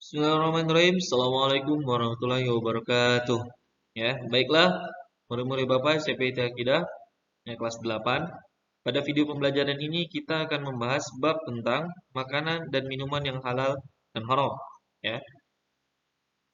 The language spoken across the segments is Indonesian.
Bismillahirrahmanirrahim. Assalamualaikum warahmatullahi wabarakatuh. Ya, baiklah, murid-murid Bapak CPT Akidah ya, kelas 8. Pada video pembelajaran ini kita akan membahas bab tentang makanan dan minuman yang halal dan haram. Ya,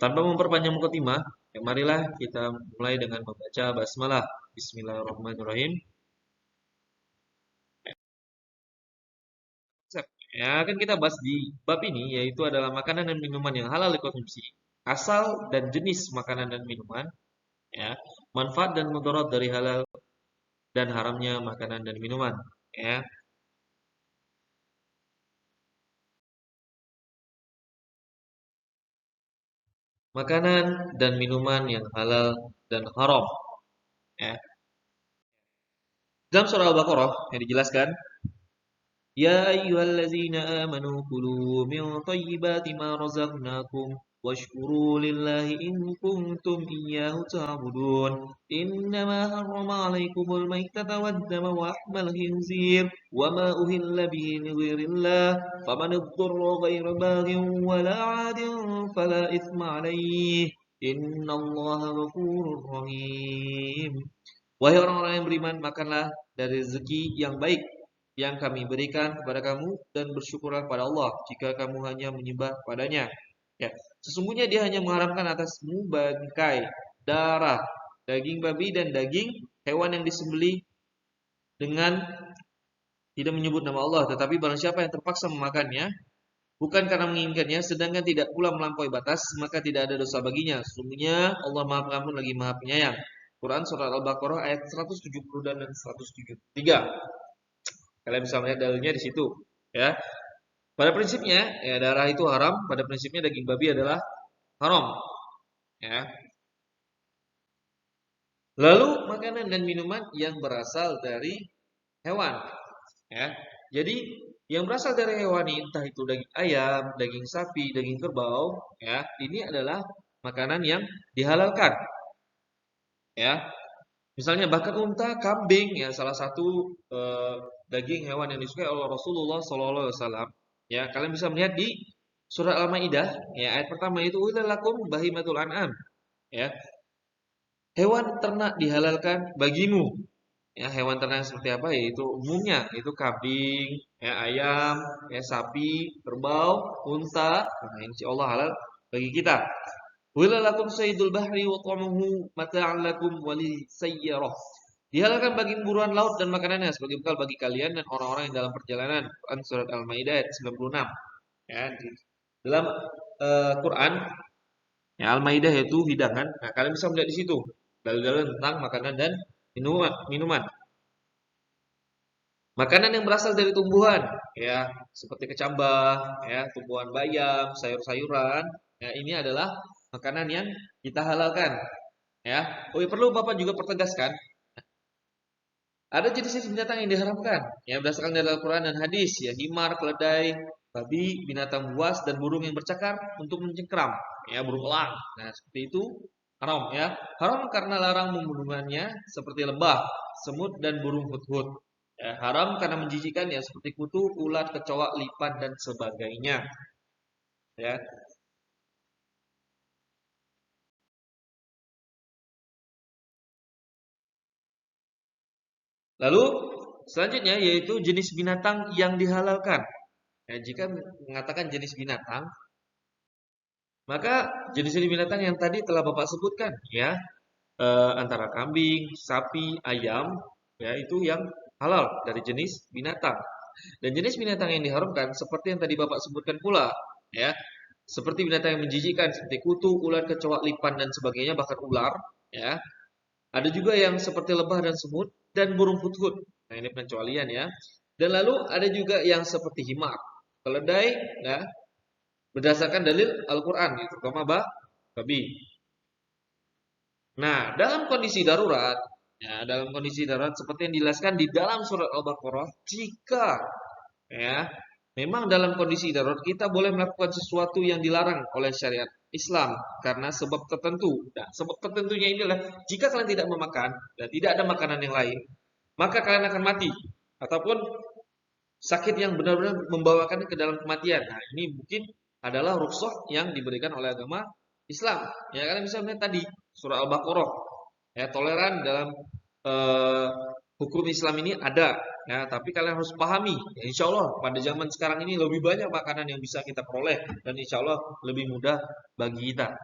tanpa memperpanjang mukadimah, ya, marilah kita mulai dengan membaca basmalah. Bismillahirrahmanirrahim. Ya, akan kita bahas di bab ini yaitu adalah makanan dan minuman yang halal dikonsumsi, asal dan jenis makanan dan minuman, ya, manfaat dan mudarat dari halal dan haramnya makanan dan minuman, ya. Makanan dan minuman yang halal dan haram, ya. Dalam surah Al-Baqarah yang dijelaskan, ya ayyuhallazina amanu kulu min thayyibati ma razaqnakum washkuru lillahi in kuntum iyyahu ta'budun. Innama harrama 'alaikumul maitata wad-dama wa lahmal khinzir wa ma uhilla bihi li ghairillah faman iضطر غير باغ ولا عاد فلا إثم عليه innallaha ghafurur rahim. Wahai orang-orang yang beriman, makanlah dari rezeki yang baik yang kami berikan kepada kamu dan bersyukurlah kepada Allah jika kamu hanya menyembah padanya. Ya, sesungguhnya Dia hanya mengharamkan atasmu bangkai, darah, daging babi dan daging hewan yang disembelih dengan tidak menyebut nama Allah, tetapi barang siapa yang terpaksa memakannya bukan karena menginginkannya sedangkan tidak pula melampaui batas, maka tidak ada dosa baginya. Sesungguhnya Allah Maha Pengampun lagi Maha Penyayang. Quran surat Al-Baqarah ayat 170 dan 173. Kalian bisa melihat dalilnya di situ, ya. Pada prinsipnya, ya, darah itu haram. Pada prinsipnya daging babi adalah haram, ya. Lalu makanan dan minuman yang berasal dari hewan, ya. Jadi yang berasal dari hewan entah itu daging ayam, daging sapi, daging kerbau, ya, ini adalah makanan yang dihalalkan, ya. Misalnya bahkan unta, kambing, ya, salah satu daging hewan yang disukai oleh Rasulullah SAW. Ya, kalian bisa melihat di surat Al-Maidah, ya, ayat pertama itu lakum bahimatul an'am, ya. Hewan ternak dihalalkan bagimu. Ya, hewan ternak seperti apa? Yaitu umumnya itu kambing, ya, ayam, ya, sapi, kerbau, unta. Nah, insya Allah halal bagi kita. Lakum saydul bahri wa ta'amuhu mata'an lakum wali sayyarah. Dihalalkan bagi buruan laut dan makanannya sebagai bekal bagi kalian dan orang-orang yang dalam perjalanan. Quran surat Al-Maidah ayat 96. Ya, di dalam Quran, ya, Al-Maidah itu hidangan. Nah, kalian bisa melihat di situ dalil-dalil tentang makanan dan minuman. Makanan yang berasal dari tumbuhan, ya, seperti kecambah, ya, tumbuhan bayam, sayur-sayuran, ya, ini adalah makanan yang kita halalkan, ya. Oh, ya, perlu Bapak juga pertegaskan, ada jenis-jenis binatang yang diharamkan, ya, berdasarkan dari Al-Quran dan hadis, ya, himar, keledai, babi, binatang buas, dan burung yang bercakar untuk mencengkeram, ya, burung elang. Nah, seperti itu haram, ya. Haram karena larang membunuhannya seperti lebah, semut, dan burung hut-hut. Ya, haram karena menjijikkan, ya, seperti kutu, ulat, kecoa, lipat, dan sebagainya. Ya. Lalu selanjutnya yaitu jenis binatang yang dihalalkan. Ya, jika mengatakan jenis binatang, maka jenis-jenis binatang yang tadi telah Bapak sebutkan, ya, antara kambing, sapi, ayam, ya, itu yang halal dari jenis binatang. Dan jenis binatang yang diharamkan seperti yang tadi Bapak sebutkan pula, ya, seperti binatang yang menjijikkan seperti kutu, ular, kecoa, lipan dan sebagainya, bahkan ular, ya. Ada juga yang seperti lebah dan semut dan burung hut-hut. Nah, ini pengecualian, ya. Dan lalu ada juga yang seperti himar, keledai, ya, berdasarkan dalil Al-Qur'an, gitu, terutama babi. Nah, dalam kondisi darurat seperti yang dijelaskan di dalam surat Al-Baqarah, jika, ya, memang dalam kondisi darurat kita boleh melakukan sesuatu yang dilarang oleh syariat Islam karena sebab tertentu. Nah, sebab tertentunya inilah jika kalian tidak memakan dan tidak ada makanan yang lain, maka kalian akan mati ataupun sakit yang benar-benar membawakan ke dalam kematian. Nah, ini mungkin adalah rukhsah yang diberikan oleh agama Islam. Ya, kalian bisa melihat tadi surah Al-Baqarah. Ya, toleran dalam eh, hukum Islam ini ada. Ya, tapi kalian harus pahami, ya, insya Allah pada zaman sekarang ini lebih banyak makanan yang bisa kita peroleh dan insya Allah lebih mudah bagi kita.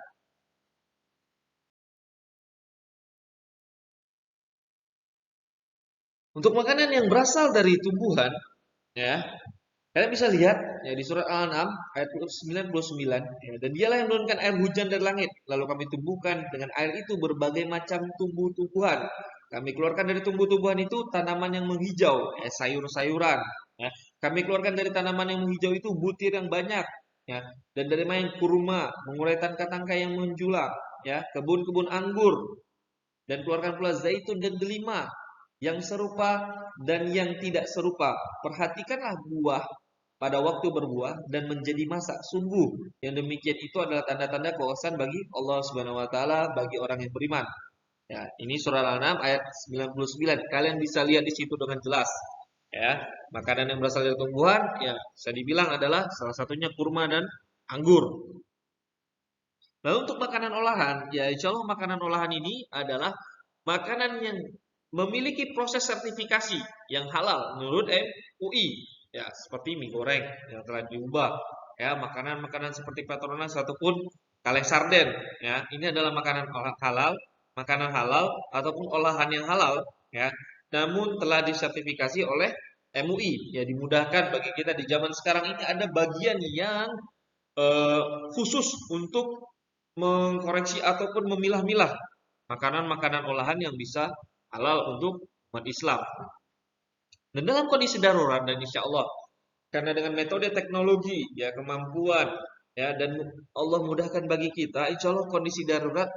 Untuk makanan yang berasal dari tumbuhan, ya, kalian bisa lihat ya di surat Al-An'am ayat 99 ya, dan dialah yang menurunkan air hujan dari langit lalu kami tumbuhkan dengan air itu berbagai macam tumbuh-tumbuhan. Kami keluarkan dari tumbuh-tumbuhan itu tanaman yang menghijau, sayur-sayuran ya. Kami keluarkan dari tanaman yang menghijau itu butir yang banyak ya, dan dari main kurma, mengurai tangkai yang menjulang ya, kebun-kebun anggur dan keluarkan pula zaitun dan delima yang serupa dan yang tidak serupa. Perhatikanlah buah pada waktu berbuah dan menjadi masak. Sungguh yang demikian itu adalah tanda-tanda kewasan bagi Allah Subhanahu wa taala bagi orang yang beriman. Ya, ini surah Al-An'am ayat 99. Kalian bisa lihat di situ dengan jelas. Ya, makanan yang berasal dari tumbuhan ya bisa dibilang adalah salah satunya kurma dan anggur. Lalu untuk makanan olahan, ya insya Allah makanan olahan ini adalah makanan yang memiliki proses sertifikasi yang halal menurut MUI. Ya, seperti mie goreng yang telah diubah. Ya, makanan-makanan seperti Petronas ataupun kaleng sarden. Ya, ini adalah makanan halal ataupun olahan yang halal. Ya, namun telah disertifikasi oleh MUI. Ya, dimudahkan bagi kita di zaman sekarang ini ada bagian yang khusus untuk mengkoreksi ataupun memilah-milah makanan-makanan olahan yang bisa halal untuk umat Islam. Dan dalam kondisi darurat dan insya Allah karena dengan metode teknologi ya kemampuan ya dan Allah mudahkan bagi kita, insya Allah kondisi darurat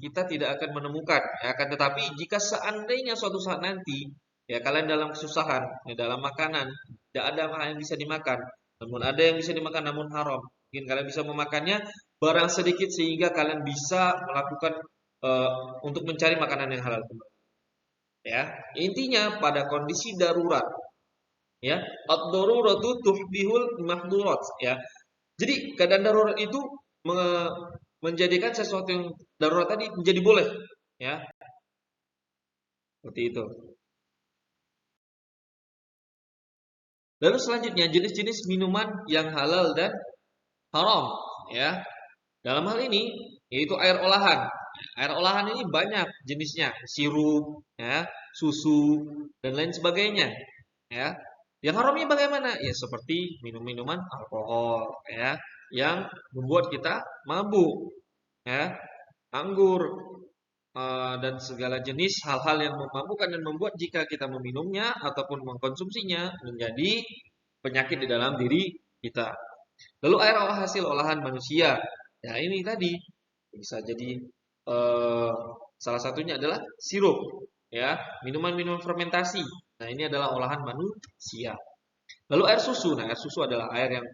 kita tidak akan menemukan. Ya, akan tetapi jika seandainya suatu saat nanti ya kalian dalam kesusahan ya, dalam makanan tidak ada makanan yang bisa dimakan, namun ada yang bisa dimakan namun haram. Mungkin kalian bisa memakannya barang sedikit sehingga kalian bisa melakukan untuk mencari makanan yang halal. Ya, intinya pada kondisi darurat, ya, ad-daruratu tuhbihul mahdurat, ya. Jadi keadaan darurat itu menjadikan sesuatu yang darurat tadi menjadi boleh, ya, seperti itu. Lalu selanjutnya jenis-jenis minuman yang halal dan haram, ya. Dalam hal ini yaitu air olahan. Air olahan ini banyak jenisnya, sirup, ya, susu dan lain sebagainya, ya. Yang haramnya bagaimana? Ya seperti minum-minuman alkohol, ya, yang membuat kita mabuk, ya, anggur dan segala jenis hal-hal yang memabukkan dan membuat jika kita meminumnya ataupun mengkonsumsinya menjadi penyakit di dalam diri kita. Lalu air hasil olahan manusia, ya ini tadi bisa jadi eh, salah satunya adalah sirup, ya, minuman-minuman fermentasi. Nah ini adalah olahan manusia. Lalu air susu, nah air susu adalah air yang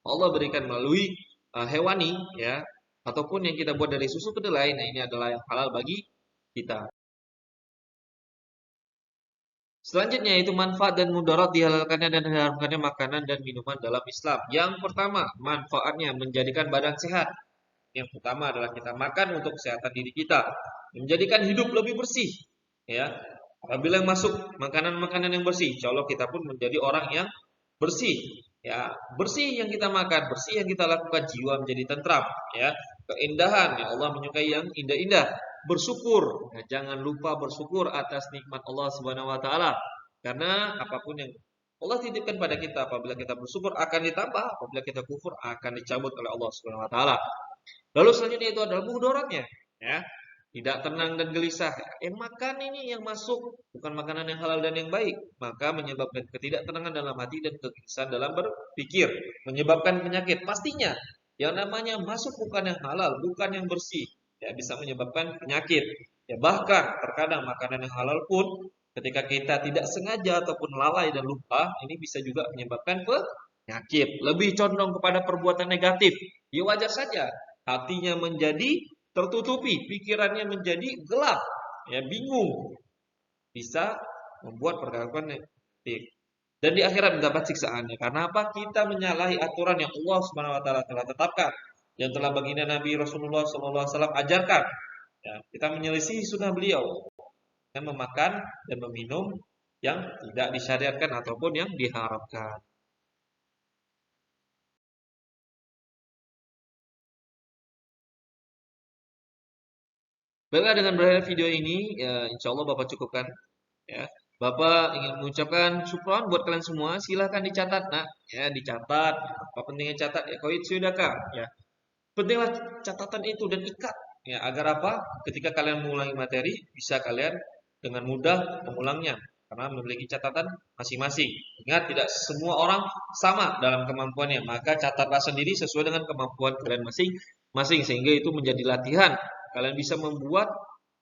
Allah berikan melalui hewani, ya, ataupun yang kita buat dari susu kedelai. Nah ini adalah yang halal bagi kita. Selanjutnya yaitu manfaat dan mudarat dihalalkannya dan diharamkannya makanan dan minuman dalam Islam. Yang pertama, manfaatnya menjadikan badan sehat. Yang pertama adalah kita makan untuk kesehatan diri kita, menjadikan hidup lebih bersih. Ya, apabila masuk makanan-makanan yang bersih, insya Allah kita pun menjadi orang yang bersih. Ya, bersih yang kita makan, bersih yang kita lakukan, jiwa menjadi tentram. Ya, keindahan, ya Allah menyukai yang indah-indah. Bersyukur, ya, jangan lupa bersyukur atas nikmat Allah Subhanahu Wa Taala. Karena apapun yang Allah titipkan pada kita, apabila kita bersyukur akan ditambah, apabila kita kufur akan dicabut oleh Allah Subhanahu Wa Taala. Lalu selanjutnya itu adalah mudaratnya, ya. Tidak tenang dan gelisah. Yang makan ini yang masuk bukan makanan yang halal dan yang baik, maka menyebabkan ketidaktenangan dalam hati dan kegelisahan dalam berpikir, menyebabkan penyakit. Pastinya yang namanya masuk bukan yang halal, bukan yang bersih, ya bisa menyebabkan penyakit. Ya bahkan terkadang makanan yang halal pun ketika kita tidak sengaja ataupun lalai dan lupa, ini bisa juga menyebabkan penyakit. Lebih condong kepada perbuatan negatif. Ya wajar saja hatinya menjadi tertutupi, pikirannya menjadi gelap, ya bingung, bisa membuat pergaulan negatif. dan di akhirat mendapat siksaannya. Karena apa? Kita menyalahi aturan yang Allah Subhanahu wa taala telah tetapkan, yang telah baginda Nabi Rasulullah SAW ajarkan. Ya, kita menyelisih sunnah beliau dengan memakan dan meminum yang tidak disyariatkan ataupun yang diharamkan. Baiklah, dengan berakhir video ini, ya, insya Allah Bapak cukupkan. Ya, Bapak ingin mengucapkan syukron buat kalian semua. Silahkan dicatat, nak. Ya, dicatat. Apa pentingnya catat? Ya, koit sudaka. Ya, pentinglah catatan itu dan ikat. Ya, agar apa? Ketika kalian mengulangi materi, bisa kalian dengan mudah mengulangnya karena memiliki catatan masing-masing. Ingat, tidak semua orang sama dalam kemampuannya, maka catatlah sendiri sesuai dengan kemampuan kalian masing-masing sehingga itu menjadi latihan. Kalian bisa membuat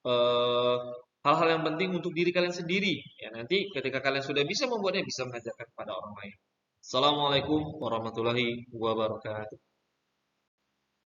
eh, hal-hal yang penting untuk diri kalian sendiri. Ya, nanti ketika kalian sudah bisa membuatnya, bisa mengajarkan kepada orang lain. Assalamualaikum warahmatullahi wabarakatuh.